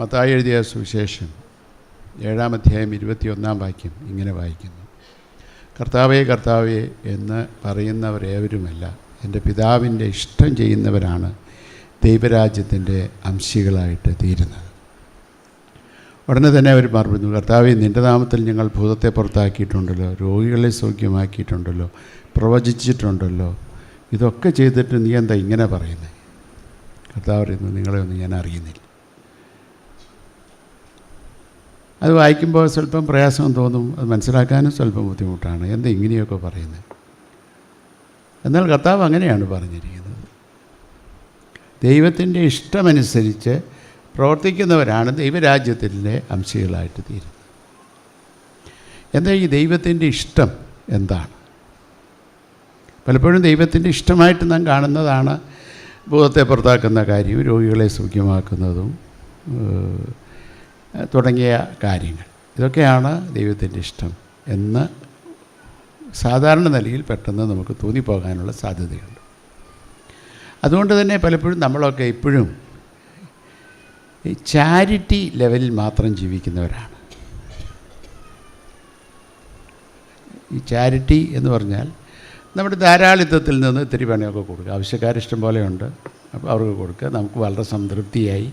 മത്തായി എഴുതിയ സുവിശേഷം 7-ാം അധ്യായം 21-ാം വാക്യം ഇങ്ങനെ വായിക്കുന്നു: കർത്താവേ കർത്താവേ എന്ന് പറയുന്നവരേവരുമല്ല, എൻ്റെ പിതാവിൻ്റെ ഇഷ്ടം ചെയ്യുന്നവരാണ് ദൈവരാജ്യത്തിൻ്റെ അംശികളായിട്ട് തീരുന്നത്. ഉടനെ തന്നെ അവർ പറഞ്ഞു: കർത്താവേ, നിൻ്റെ നാമത്തിൽ ഞങ്ങൾ ഭൂതത്തെ പുറത്താക്കിയിട്ടുണ്ടല്ലോ, രോഗികളെ സൗഖ്യമാക്കിയിട്ടുണ്ടല്ലോ, പ്രവചിച്ചിട്ടുണ്ടല്ലോ, ഇതൊക്കെ ചെയ്തിട്ട് നീ എന്താ ഇങ്ങനെ പറയുന്നത്? കർത്താവ് പറയുന്നു: നിങ്ങളെ ഒന്നും ഞാൻ അറിയുന്നില്ല. അത് വായിക്കുമ്പോൾ സ്വല്പം പ്രയാസം തോന്നും, അത് മനസ്സിലാക്കാനും സ്വല്പം ബുദ്ധിമുട്ടാണ്. എന്താ ഇങ്ങനെയൊക്കെ പറയുന്നത്? എന്നാൽ കർത്താവ് അങ്ങനെയാണ് പറഞ്ഞിരിക്കുന്നത്. ദൈവത്തിൻ്റെ ഇഷ്ടമനുസരിച്ച് പ്രവർത്തിക്കുന്നവരാണ് ദൈവരാജ്യത്തിൻ്റെ അംശികളായിട്ട് തീരുന്നത്. എന്താ ഈ ദൈവത്തിൻ്റെ ഇഷ്ടം എന്താണ്? പലപ്പോഴും ദൈവത്തിൻ്റെ ഇഷ്ടമായിട്ട് നാം കാണുന്നതാണ് ഭൂതത്തെ പുറത്താക്കുന്ന കാര്യവും രോഗികളെ സൗഖ്യമാക്കുന്നതും തുടങ്ങിയ കാര്യങ്ങൾ. ഇതൊക്കെയാണ് ദൈവത്തിൻ്റെ ഇഷ്ടം എന്ന് സാധാരണ നിലയിൽ പെട്ടെന്ന് നമുക്ക് തോന്നിപ്പോകാനുള്ള സാധ്യതയുണ്ട്. അതുകൊണ്ട് തന്നെ പലപ്പോഴും നമ്മളൊക്കെ ഇപ്പോഴും ഈ ചാരിറ്റി ലെവലിൽ മാത്രം ജീവിക്കുന്നവരാണ്. ഈ ചാരിറ്റി എന്ന് പറഞ്ഞാൽ നമ്മുടെ ധാരാളിത്തത്തിൽ നിന്ന് ഇത്തിരി പണിയൊക്കെ കൊടുക്കുക. ആവശ്യക്കാരിഷ്ടം പോലെയുണ്ട്, അപ്പോൾ അവർക്ക് കൊടുക്കുക. നമുക്ക് വളരെ സംതൃപ്തിയായി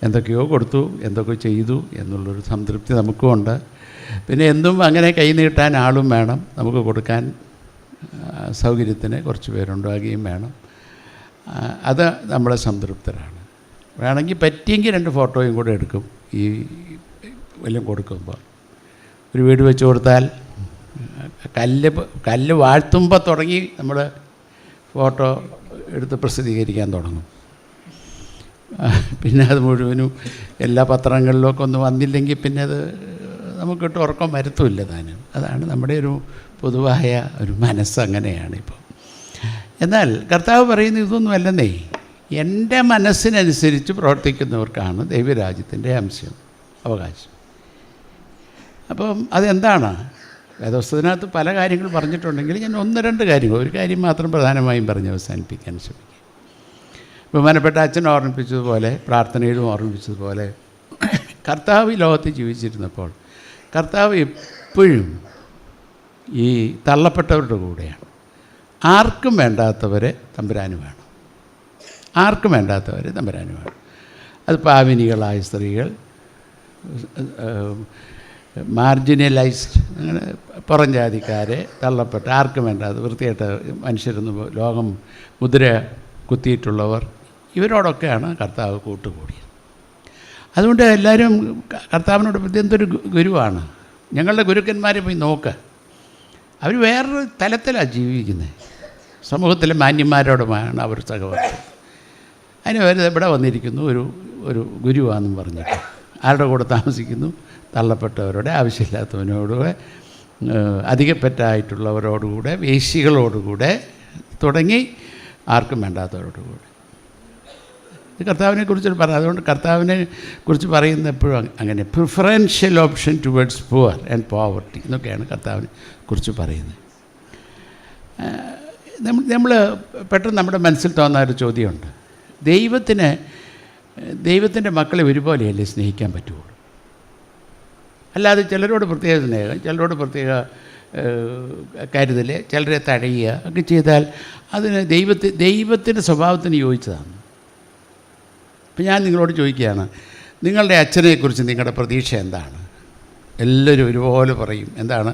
എന്തൊക്കെയോ കൊടുത്തു, എന്തൊക്കെ ചെയ്തു എന്നുള്ളൊരു സംതൃപ്തി നമുക്കുമുണ്ട്. പിന്നെ എന്തും അങ്ങനെ കൈ നീട്ടാൻ ആളും വേണം, നമുക്ക് കൊടുക്കാൻ സൗകര്യത്തിന് കുറച്ച് പേരുണ്ടാകുകയും വേണം. അത് നമ്മളെ സംതൃപ്തരാണ്. വേണമെങ്കിൽ പറ്റിയെങ്കിൽ 2 ഫോട്ടോയും കൂടെ എടുക്കും. ഈ വല്ലതും കൊടുക്കുമ്പോൾ ഒരു വീട് വെച്ച് കൊടുത്താൽ കല്ല് വാഴ്ത്തുമ്പോൾ തുടങ്ങി നമ്മൾ ഫോട്ടോ എടുത്ത് പ്രസിദ്ധീകരിക്കാൻ തുടങ്ങും. പിന്നെ അത് മുഴുവനും എല്ലാ പത്രങ്ങളിലൊക്കെ ഒന്ന് വന്നില്ലെങ്കിൽ പിന്നെ അത് നമുക്കിട്ട് ഉറക്കം വരുത്തുമില്ല താനും. അതാണ് നമ്മുടെ ഒരു പൊതുവായ ഒരു മനസ്സങ്ങനെയാണ് ഇപ്പോൾ. എന്നാൽ കർത്താവ് പറയുന്നത് ഇതൊന്നും അല്ലെന്നേ, എൻ്റെ മനസ്സിനനുസരിച്ച് പ്രവർത്തിക്കുന്നവർക്കാണ് ദൈവരാജ്യത്തിൻ്റെ അവകാശം. അപ്പം അതെന്താണ്? വേദപുസ്തകത്തിനകത്ത് പല കാര്യങ്ങൾ പറഞ്ഞിട്ടുണ്ടെങ്കിൽ ഞാൻ 1-2 കാര്യങ്ങൾ, ഒരു കാര്യം മാത്രം പ്രധാനമായും പറഞ്ഞ് അവസാനിപ്പിക്കാൻ ശ്രമിക്കും. ബഹുമാനപ്പെട്ട അച്ഛൻ ഓർമ്മിപ്പിച്ചതുപോലെ, പ്രാർത്ഥനയിലും ഓർമ്മിപ്പിച്ചതുപോലെ, കർത്താവ് ഈ ലോകത്ത് ജീവിച്ചിരുന്നപ്പോൾ കർത്താവ് എപ്പോഴും ഈ തള്ളപ്പെട്ടവരുടെ കൂടെയാണ്. ആർക്കും വേണ്ടാത്തവരെ തമ്പുരാന് വേണം, ആർക്കും വേണ്ടാത്തവരെ തമ്പുരാന് വേണം. അത് പാവിനികളായ സ്ത്രീകൾ, മാർജിനലൈസ്ഡ്, അങ്ങനെ പുറം ജാതിക്കാരെ, തള്ളപ്പെട്ട, ആർക്കും വേണ്ടാത്ത വൃത്തിയായിട്ട് മനുഷ്യരൊന്നും ലോകം മുദ്ര കുത്തിയിട്ടുള്ളവർ, ഇവരോടൊക്കെയാണ് കർത്താവ് കൂട്ടുകൂടിയത്. അതുകൊണ്ട് എല്ലാവരും കർത്താവിനോട് എന്തൊരു ഗുരുവാണ്. ഞങ്ങളുടെ ഗുരുക്കന്മാരെ പോയി നോക്ക്, അവർ വേറൊരു തലത്തിലാണ് ജീവിക്കുന്നത്. സമൂഹത്തിലെ മാന്യന്മാരോടുമാണ് അവർ സഹവർത്തിക്കുന്നത്. അതിന് അവർ ഇവിടെ വന്നിരിക്കുന്നു, ഒരു ഗുരുവാണെന്നും പറഞ്ഞിട്ട് ആരുടെ കൂടെ താമസിക്കുന്നു? തള്ളപ്പെട്ടവരുടെ, ആവശ്യമില്ലാത്തവനോടുകൂടെ, അധികപ്പറ്റായിട്ടുള്ളവരോടുകൂടെ, വേശ്യകളോടുകൂടെ തുടങ്ങി ആർക്കും വേണ്ടാത്തവരോടുകൂടെ. ഇത് കർത്താവിനെ കുറിച്ച് പറയാം. അതുകൊണ്ട് കർത്താവിനെ കുറിച്ച് പറയുന്ന എപ്പോഴും അങ്ങനെ preferential option towards poor and poverty എന്നൊക്കെയാണ് കർത്താവിനെ കുറിച്ച് പറയുന്നത്. നമ്മൾ പെട്ടെന്ന് നമ്മുടെ മനസ്സിൽ തോന്നുന്ന ഒരു ചോദ്യമുണ്ട്. ദൈവത്തിൻ്റെ മക്കളെ ഒരുപോലെയല്ലേ സ്നേഹിക്കാൻ പറ്റുള്ളൂ? അല്ലാതെ ചിലരോട് പ്രത്യേക സ്നേഹം, ചിലരോട് പ്രത്യേക കരുതൽ, ചിലരെ തഴയുക ഒക്കെ ചെയ്താൽ അതിന് ദൈവത്തിൻ്റെ സ്വഭാവത്തിന് യോജിച്ചതാണ്. ഇപ്പം ഞാൻ നിങ്ങളോട് ചോദിക്കുകയാണ്, നിങ്ങളുടെ അച്ഛനെക്കുറിച്ച് നിങ്ങളുടെ പ്രതീക്ഷ എന്താണ്? എല്ലാവരും ഒരുപോലെ പറയും. എന്താണ്?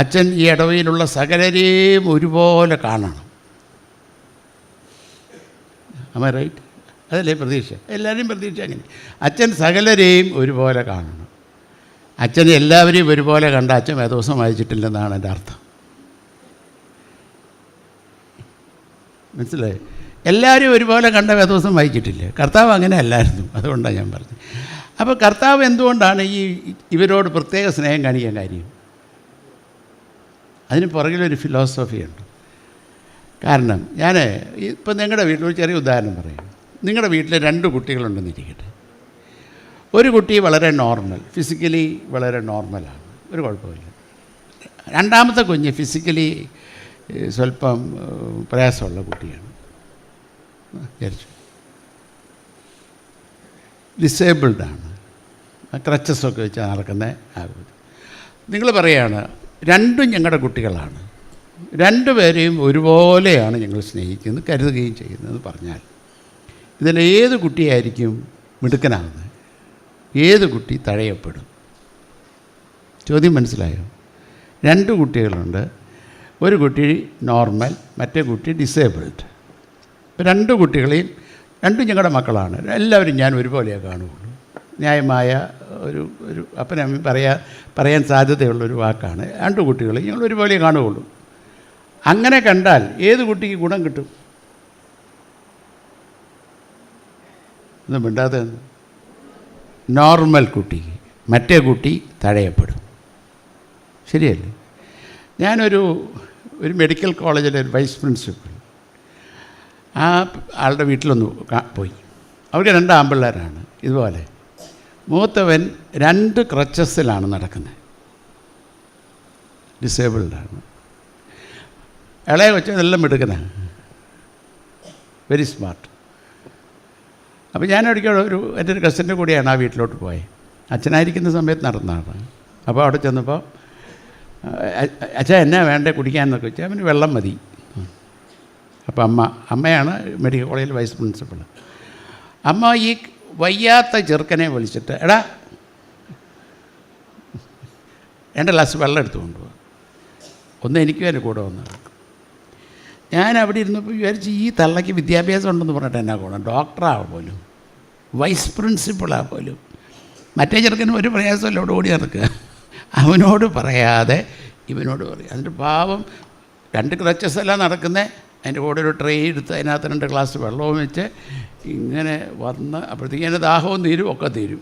അച്ഛൻ ഈ ഇടവയിലുള്ള സകലരെയും ഒരുപോലെ കാണണം. Am I right? അതല്ലേ പ്രതീക്ഷ? എല്ലാവരെയും പ്രതീക്ഷ അങ്ങനെ. അച്ഛൻ സകലരെയും ഒരുപോലെ കാണണം. അച്ഛൻ എല്ലാവരെയും ഒരുപോലെ കണ്ട അച്ഛൻ വേദപുസ്തകം വായിച്ചിട്ടില്ലെന്നാണ് എൻ്റെ അർത്ഥം. മനസ്സിലായി? എല്ലാവരും ഒരുപോലെ കണ്ട വേദപുസ്തകം വായിച്ചിട്ടില്ല. കർത്താവ് അങ്ങനെ അല്ലായിരുന്നു. അതുകൊണ്ടാണ് ഞാൻ പറഞ്ഞത്. അപ്പോൾ കർത്താവ് എന്തുകൊണ്ടാണ് ഇവരോട് പ്രത്യേക സ്നേഹം കാണിക്കാൻ കാര്യം? അതിന് പുറകിലൊരു ഫിലോസഫിയുണ്ട്. കാരണം ഞാൻ ഇപ്പം നിങ്ങളുടെ വീട്ടിൽ ഒരു ചെറിയ ഉദാഹരണം പറയും. നിങ്ങളുടെ വീട്ടിൽ 2 കുട്ടികളുണ്ടെന്നിരിക്കട്ടെ. ഒരു കുട്ടി വളരെ നോർമൽ, ഫിസിക്കലി വളരെ നോർമലാണ്, ഒരു കുഴപ്പമില്ല. രണ്ടാമത്തെ കുഞ്ഞ് ഫിസിക്കലി സ്വല്പം പ്രയാസമുള്ള കുട്ടിയാണ് വിചാരിച്ചു, ഡിസേബിൾഡാണ്. ക്രച്ചസൊക്കെ വെച്ച് നടക്കുന്ന നിങ്ങൾ പറയാണ് രണ്ടും ഞങ്ങളുടെ കുട്ടികളാണ്, രണ്ടുപേരെയും ഒരുപോലെയാണ് ഞങ്ങൾ സ്നേഹിക്കുന്നത്, കരുതുകയും ചെയ്യുന്നത് പറഞ്ഞാൽ ഇതിലേത് കുട്ടിയായിരിക്കും മിടുക്കനാകുന്നത്? ഏത് കുട്ടി തഴയപ്പെടും? ചോദ്യം മനസ്സിലായോ? രണ്ട് കുട്ടികളുണ്ട്, ഒരു കുട്ടി നോർമൽ, മറ്റേ കുട്ടി ഡിസേബിൾഡ്. ഇപ്പോൾ രണ്ട് കുട്ടികളെയും, രണ്ടും ഞങ്ങളുടെ മക്കളാണ്, എല്ലാവരും ഞാൻ ഒരുപോലെയാണ് കാണുകയുള്ളൂ. ന്യായമായ ഒരു അപ്പനമ്മ പറയാൻ സാധ്യതയുള്ളൊരു വാക്കാണ്. രണ്ട് കുട്ടികളെയും ഞങ്ങൾ ഒരുപോലെ കാണുകയുള്ളൂ. അങ്ങനെ കണ്ടാൽ ഏത് കുട്ടിക്ക് ഗുണം കിട്ടും? ഒന്നും മിണ്ടാതെ നോർമൽ കുട്ടിക്ക്, മറ്റേ കുട്ടി തഴയപ്പെടും. ശരിയല്ലേ? ഞാനൊരു മെഡിക്കൽ കോളേജിലെ ഒരു വൈസ് പ്രിൻസിപ്പൽ ആ ആളുടെ വീട്ടിലൊന്ന് പോയി. അവർക്ക് രണ്ട് ആൺപിള്ളേരാണ്. ഇതുപോലെ മൂത്തവൻ 2 ക്രച്ചസിലാണ് നടക്കുന്നത്, ഡിസേബിൾഡാണ്. ഇളയ കൊച്ചൻ എല്ലാം മിടുക്കനാണ്, വെരി സ്മാർട്ട്. അപ്പോൾ ഞാനൊരിക്കലും എൻ്റെ ഒരു കസിൻ്റെ കൂടെയാണ് ആ വീട്ടിലോട്ട് പോയത്. അച്ഛനായിരിക്കുന്ന സമയത്ത് നടന്നതാണ്. അപ്പോൾ അവിടെ ചെന്നപ്പോൾ അച്ഛാ എന്നാ വേണ്ടേ കുടിക്കാമെന്നൊക്കെ വെച്ചാൽ അവന് വെള്ളം മതി. അപ്പോൾ അമ്മയാണ് മെഡിക്കൽ കോളേജിൽ വൈസ് പ്രിൻസിപ്പൾ. അമ്മ ഈ വയ്യാത്ത ചെറുക്കനെ വിളിച്ചിട്ട്, എടാ 2 ഗ്ലാസ് വെള്ളം എടുത്തു കൊണ്ടുപോകാം, ഒന്ന് എനിക്കും എൻ്റെ കൂടെ വന്നു. ഞാൻ അവിടെ ഇരുന്നപ്പോൾ വിചാരിച്ച് ഈ തള്ളയ്ക്ക് വിദ്യാഭ്യാസം ഉണ്ടെന്ന് പറഞ്ഞിട്ട് എന്നാ ഗുണം? ഡോക്ടറാണ് പോലും, വൈസ് പ്രിൻസിപ്പളാണ് പോലും. മറ്റേ ചെറുക്കനും ഒരു പ്രയാസമല്ല, അവിടെ ഓടി നടക്കുക. അവനോട് പറയാതെ ഇവനോട് പറയും. അതിൻ്റെ പാവം 2 ക്രച്ചസ് എല്ലാം നടക്കുന്നത്. അതിൻ്റെ കൂടെ ഒരു ട്രേ എടുത്ത് അതിനകത്ത് 2 ഗ്ലാസ് വെള്ളവും വെച്ച് ഇങ്ങനെ വന്ന് അപ്പോഴത്തേക്കും എൻ്റെ ദാഹവും തീരും, ഒക്കെ തീരും.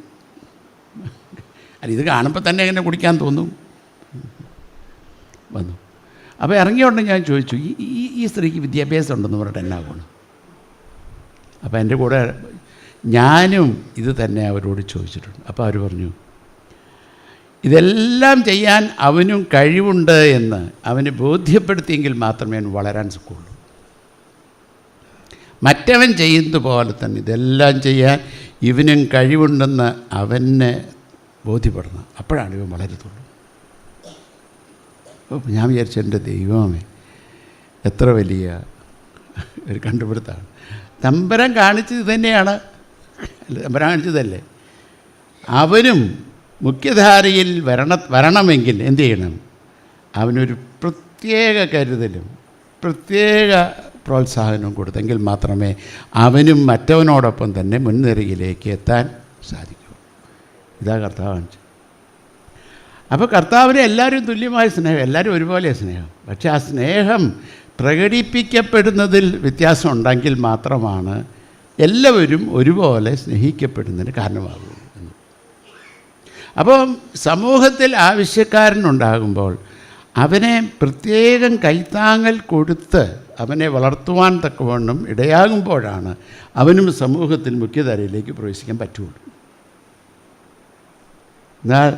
അല്ല, ഇത് കാണുമ്പോൾ തന്നെ എങ്ങനെ കുടിക്കാൻ തോന്നും. വന്നു. അപ്പോൾ ഇറങ്ങിയോണ്ട് ഞാൻ ചോദിച്ചു, ഈ സ്ത്രീക്ക് വിദ്യാഭ്യാസം ഉണ്ടെന്ന് പറഞ്ഞിട്ട് എന്നാ ഗുണം? അപ്പോൾ എൻ്റെ കൂടെ ഞാനും ഇത് തന്നെ അവരോട് ചോദിച്ചിട്ടുണ്ട്. അപ്പോൾ അവർ പറഞ്ഞു, ഇതെല്ലാം ചെയ്യാൻ അവനും കഴിവുണ്ട് എന്ന് അവന് ബോധ്യപ്പെടുത്തിയെങ്കിൽ മാത്രമേ അവന് വളരാൻ സുഖമുള്ളൂ. മറ്റവൻ ചെയ്യുന്നത് പോലെ തന്നെ ഇതെല്ലാം ചെയ്യാൻ ഇവനും കഴിവുണ്ടെന്ന് അവനെ ബോധ്യപ്പെടണം, അപ്പോഴാണ് ഇവൻ വളരത്തുള്ളൂ. അപ്പോൾ ഞാൻ വിചാരിച്ചു, എൻ്റെ ദൈവമേ, എത്ര വലിയ ഒരു കണ്ടുപിടുത്തമാണ്. തമ്പുരാൻ കാണിച്ചത് തന്നെയാണ്, തമ്പുരാൻ കാണിച്ചതല്ലേ. അവനും മുഖ്യധാരയിൽ വരണമെങ്കിൽ എന്തു ചെയ്യണം? അവനൊരു പ്രത്യേക കരുതലും പ്രത്യേക പ്രോത്സാഹനവും കൊടുത്തെങ്കിൽ മാത്രമേ അവനും മറ്റവനോടൊപ്പം തന്നെ മുൻനിരയിലേക്ക് എത്താൻ സാധിക്കൂ. ഇതാ കർത്താവ് കാണിച്ചത്. അപ്പോൾ കർത്താവിനെ എല്ലാവരും തുല്യമായ സ്നേഹം, എല്ലാവരും ഒരുപോലെ സ്നേഹം. പക്ഷേ ആ സ്നേഹം പ്രകടിപ്പിക്കപ്പെടുന്നതിൽ വ്യത്യാസം ഉണ്ടെങ്കിൽ മാത്രമാണ് എല്ലാവരും ഒരുപോലെ സ്നേഹിക്കപ്പെടുന്നതിന് കാരണമാകുള്ളൂ. അപ്പോൾ സമൂഹത്തിൽ ആവശ്യക്കാരനുണ്ടാകുമ്പോൾ അവനെ പ്രത്യേകം കൈത്താങ്ങൽ കൊടുത്ത് അവനെ വളർത്തുവാൻ തക്കവണ്ണം ഇടയാകുമ്പോഴാണ് അവനും സമൂഹത്തിൽ മുഖ്യധാരയിലേക്ക് പ്രവേശിക്കാൻ പറ്റുള്ളൂ. എന്നാൽ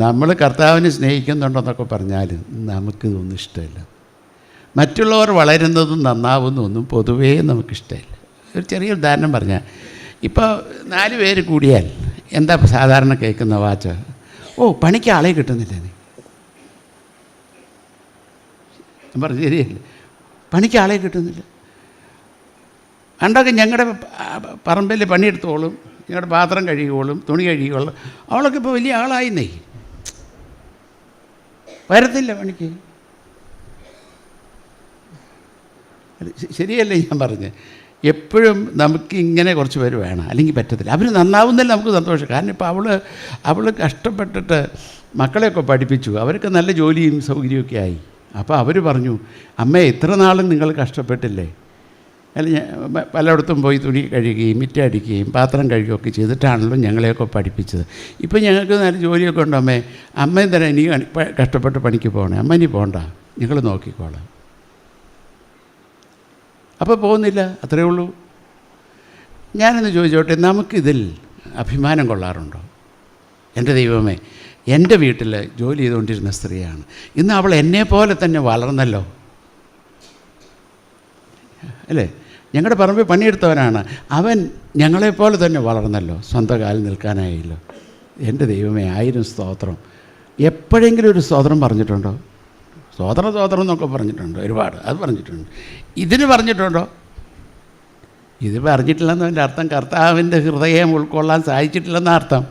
നമ്മൾ കർത്താവിനെ സ്നേഹിക്കുന്നുണ്ടെന്നൊക്കെ പറഞ്ഞാലും നമുക്കിതൊന്നും ഇഷ്ടമില്ല. മറ്റുള്ളവർ വളരുന്നതും നന്നാവുന്നതൊന്നും പൊതുവേ നമുക്കിഷ്ടമില്ല. ഒരു ചെറിയ ഉദാഹരണം പറഞ്ഞാൽ, ഇപ്പോൾ 4 പേര് കൂടിയാൽ എന്താ സാധാരണ കേൾക്കുന്ന വാച്ച്? ഓ, പണിക്ക് ആളെ കിട്ടുന്നില്ല. ഞാൻ പറഞ്ഞു ശരിയല്ലേ, പണിക്ക് ആളെ കിട്ടുന്നില്ല. പണ്ടൊക്കെ ഞങ്ങളുടെ പറമ്പിൽ പണിയെടുത്തോളും, ഞങ്ങളുടെ പാത്രം കഴുകിയോളും, തുണി കഴുകിയോളും. അവളൊക്കെ ഇപ്പോൾ വലിയ ആളായിന്നേ, വരത്തില്ല പണിക്ക്. ശരിയല്ലേ ഞാൻ പറഞ്ഞ്? എപ്പോഴും നമുക്ക് ഇങ്ങനെ കുറച്ച് പേര് വേണം, അല്ലെങ്കിൽ പറ്റത്തില്ല. അവർ നന്നാവുന്നതിൽ നമുക്ക് സന്തോഷം. കാരണം ഇപ്പോൾ അവൾ കഷ്ടപ്പെട്ടിട്ട് മക്കളെയൊക്കെ പഠിപ്പിച്ചു, അവർക്ക് നല്ല ജോലിയും സൗകര്യമൊക്കെ ആയി. അപ്പോൾ അവർ പറഞ്ഞു, അമ്മേ ഇത്ര നാളും നിങ്ങൾ കഷ്ടപ്പെട്ടില്ലേ? അല്ലെങ്കിൽ പലയിടത്തും പോയി തുണി കഴുകുകയും മിറ്റടിക്കുകയും പാത്രം കഴുകുകയൊക്കെ ചെയ്തിട്ടാണല്ലോ ഞങ്ങളെയൊക്കെ പഠിപ്പിച്ചത്. ഇപ്പോൾ ഞങ്ങൾക്ക് നല്ല ജോലിയൊക്കെ ഉണ്ടോ അമ്മേ? അമ്മയും തന്നെ ഇനി കഷ്ടപ്പെട്ട് പണിക്ക് പോകണേ, അമ്മ ഇനി പോകണ്ട, ഞങ്ങൾ നോക്കിക്കോളാം. അപ്പോൾ പോകുന്നില്ല, അത്രയേ ഉള്ളൂ. ഞാനെന്ന് ചോദിച്ചോട്ടെ, നമുക്കിതിൽ അഭിമാനം കൊള്ളാറുണ്ടോ? എൻ്റെ ദൈവമേ, എൻ്റെ വീട്ടിൽ ജോലി ചെയ്തുകൊണ്ടിരുന്ന സ്ത്രീയാണ്, ഇന്ന് അവൾ എന്നെപ്പോലെ തന്നെ വളർന്നല്ലോ, അല്ലേ? ഞങ്ങളുടെ പറമ്പിൽ പണിയെടുത്തവനാണ്, അവൻ ഞങ്ങളെപ്പോലെ തന്നെ വളർന്നല്ലോ, സ്വന്തം കാലിൽ നിൽക്കാനായല്ലോ. എൻ്റെ ദൈവമേ 1000 സ്തോത്രം. എപ്പോഴെങ്കിലും ഒരു സ്തോത്രം പറഞ്ഞിട്ടുണ്ടോ? സ്തോത്രം എന്നൊക്കെ പറഞ്ഞിട്ടുണ്ട് ഒരുപാട്, അത് പറഞ്ഞിട്ടുണ്ട്. ഇതിന് പറഞ്ഞിട്ടുണ്ടോ? ഇത് പറഞ്ഞിട്ടില്ലെന്നതിൻ്റെ അർത്ഥം കർത്താവിൻ്റെ ഹൃദയം ഉൾക്കൊള്ളാൻ സാധിച്ചിട്ടില്ലെന്ന അർത്ഥം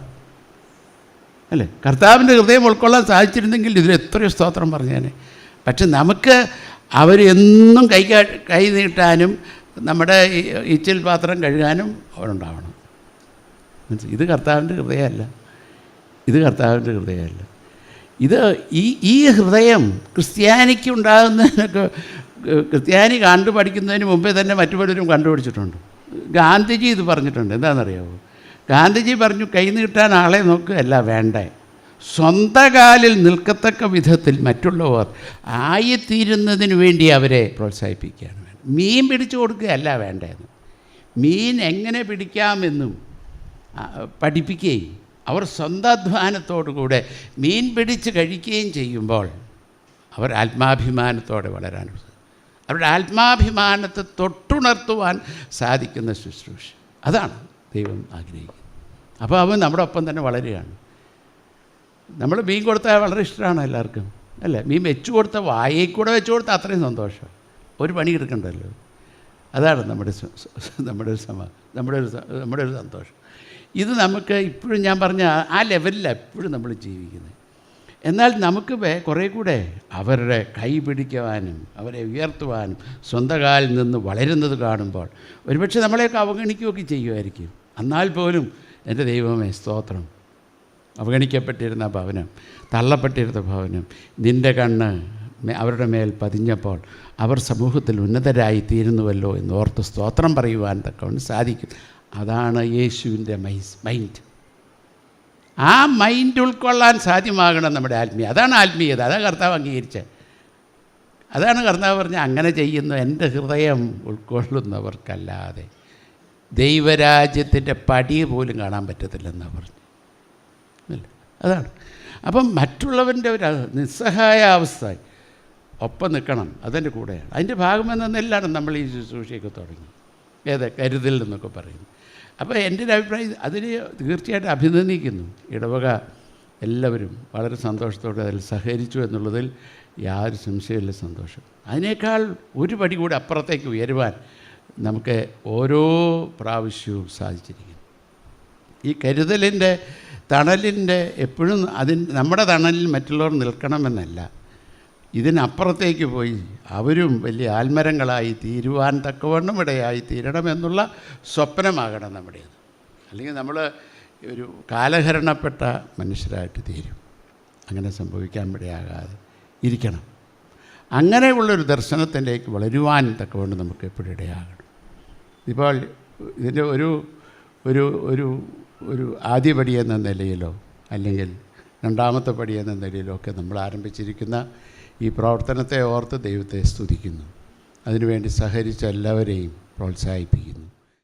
അല്ലേ? കർത്താവിൻ്റെ ഹൃദയം ഉൾക്കൊള്ളാൻ സാധിച്ചിരുന്നെങ്കിൽ ഇതിൽ എത്രയോ സ്തോത്രം പറഞ്ഞേനെ. പക്ഷെ നമുക്ക് അവരെന്നും കൈ നീട്ടാനും നമ്മുടെ ഇച്ചിൽ പാത്രം കഴുകാനും അവരുണ്ടാവണം. ഇത് കർത്താവിൻ്റെ ഹൃദയമല്ല, ഇത് കർത്താവിൻ്റെ ഹൃദയമല്ല. ഈ ഹൃദയം ക്രിസ്ത്യാനിക്ക് ഉണ്ടാകുന്നതിനൊക്കെ ക്രിസ്ത്യാനി പഠിക്കുന്നതിന് മുമ്പേ തന്നെ മറ്റു പലരും കണ്ടുപിടിച്ചിട്ടുണ്ട്. ഗാന്ധിജി ഇത് പറഞ്ഞിട്ടുണ്ട്. എന്താണെന്നറിയാമോ? ഗാന്ധിജി പറഞ്ഞു, കൈ നീട്ടാൻ ആളെ നോക്കുകയല്ല വേണ്ടേ, സ്വന്തം കാലിൽ നിൽക്കത്തക്ക വിധത്തിൽ മറ്റുള്ളവർ ആയിത്തീരുന്നതിന് വേണ്ടി അവരെ പ്രോത്സാഹിപ്പിക്കുകയാണ് വേണ്ടത്. മീൻ പിടിച്ചു കൊടുക്കുകയല്ല വേണ്ടതെന്ന്, മീൻ എങ്ങനെ പിടിക്കാമെന്നും പഠിപ്പിക്കുകയും അവർ സ്വന്തം അധ്വാനത്തോടുകൂടെ മീൻ പിടിച്ച് കഴിക്കുകയും ചെയ്യുമ്പോൾ അവർ ആത്മാഭിമാനത്തോടെ വളരാൻ, അവരുടെ ആത്മാഭിമാനത്തെ തൊട്ടുണർത്തുവാൻ സാധിക്കുന്ന ശുശ്രൂഷ, അതാണ് ദൈവം ആഗ്രഹിക്കുന്നത്. അപ്പോൾ അവൻ നമ്മുടെ ഒപ്പം തന്നെ വളരുകയാണ്. നമ്മൾ മീൻ കൊടുത്താൽ വളരെ ഇഷ്ടമാണ് എല്ലാവർക്കും അല്ലേ? മീൻ വെച്ചു കൊടുത്ത വായയിൽ കൂടെ വെച്ചു കൊടുത്താൽ അത്രയും സന്തോഷം, ഒരു പണി എടുക്കണ്ടല്ലോ. അതാണ് നമ്മുടെ ഒരു സന്തോഷം. ഇത് നമുക്ക് ഇപ്പോഴും ഞാൻ പറഞ്ഞ ആ ലെവലിലാണ് എപ്പോഴും നമ്മൾ ജീവിക്കുന്നത്. എന്നാൽ നമുക്ക് കുറേ കൂടെ അവരുടെ കൈ പിടിക്കുവാനും അവരെ ഉയർത്തുവാനും സ്വന്തം കാലിൽ നിന്ന് വളരുന്നത് കാണുമ്പോൾ ഒരുപക്ഷെ നമ്മളെയൊക്കെ അവഗണിക്കുകയൊക്കെ ചെയ്യുമായിരിക്കും. എന്നാൽ പോലും എൻ്റെ ദൈവമേ സ്തോത്രം, അവഗണിക്കപ്പെട്ടിരുന്ന ഭവനം, തള്ളപ്പെട്ടിരുന്ന ഭവനം, നിൻ്റെ കണ്ണ് അവരുടെ മേൽ പതിഞ്ഞപ്പോൾ അവർ സമൂഹത്തിൽ ഉന്നതരായി തീരുന്നുവല്ലോ എന്ന് ഓർത്ത് സ്തോത്രം പറയുവാൻ തക്കവണ്ണം സാധിക്കും. അതാണ് യേശുവിൻ്റെ മൈൻഡ്. ആ മൈൻഡ് ഉൾക്കൊള്ളാൻ സാധ്യമാകണം നമ്മുടെ ആത്മീയത. അതാണ് ആത്മീയത. അതാണ് കർത്താവ് അംഗീകരിച്ചത്. അതാണ് കർത്താവ് പറഞ്ഞത്, അങ്ങനെ ചെയ്യുന്നു എൻ്റെ ഹൃദയം ഉൾക്കൊള്ളുന്നവർക്കല്ലാതെ ദൈവരാജ്യത്തിൻ്റെ പടി പോലും കാണാൻ പറ്റത്തില്ലെന്നാണ് പറഞ്ഞു. അതാണ്. അപ്പം മറ്റുള്ളവൻ്റെ ഒരു നിസ്സഹായ അവസ്ഥ ഒപ്പം നിൽക്കണം, അതിൻ്റെ കൂടെയാണ്. അതിൻ്റെ ഭാഗമെന്ന നിലയിലാണ് നമ്മൾ ഈ ശുശ്രൂഷയൊക്കെ തുടങ്ങി, കരുതൽ എന്നൊക്കെ പറയുന്നു. അപ്പോൾ എൻ്റെ ഒരു അഭിപ്രായം അതിന് തീർച്ചയായിട്ടും അഭിനന്ദിക്കുന്നു. ഇടവക എല്ലാവരും വളരെ സന്തോഷത്തോടെ അതിൽ സഹകരിച്ചു എന്നുള്ളതിൽ യാതൊരു സംശയമില്ല, സന്തോഷം. അതിനേക്കാൾ ഒരു പടി കൂടി അപ്പുറത്തേക്ക് ഉയരുവാൻ നമുക്ക് ഓരോ പ്രാവശ്യവും സാധിച്ചിരിക്കുന്നു. ഈ കരുതലിൻ്റെ തണലിൻ്റെ എപ്പോഴും നമ്മുടെ തണലിൽ മറ്റുള്ളവർ നിൽക്കണമെന്നല്ല, ഇതിനപ്പുറത്തേക്ക് പോയി അവരും വലിയ ആൽമരങ്ങളായി തീരുവാൻ തക്കവണ്ണം ഇടയായി തീരണമെന്നുള്ള സ്വപ്നമാകണം നമ്മുടേത്. അല്ലെങ്കിൽ നമ്മൾ ഒരു കാലഹരണപ്പെട്ട മനുഷ്യരായിട്ട് തീരും. അങ്ങനെ സംഭവിക്കാൻ ഇടയാകാതെ ഇരിക്കണം. അങ്ങനെയുള്ളൊരു ദർശനത്തിലേക്ക് വളരുവാൻ തക്കവണ്ണം നമുക്ക് എപ്പോഴും ഇടയാകണം. ഇപ്പോൾ ഇതിൻ്റെ ഒരു ആദ്യ പടി എന്ന നിലയിലോ അല്ലെങ്കിൽ രണ്ടാമത്തെ പടി എന്ന നിലയിലോ ഒക്കെ നമ്മൾ ആരംഭിച്ചിരിക്കുന്ന ഈ പ്രവർത്തനത്തെ ഓർത്ത് ദൈവത്തെ സ്തുതിക്കുന്നു. അതിനുവേണ്ടി സഹകരിച്ച എല്ലാവരെയും പ്രോത്സാഹിപ്പിക്കുന്നു.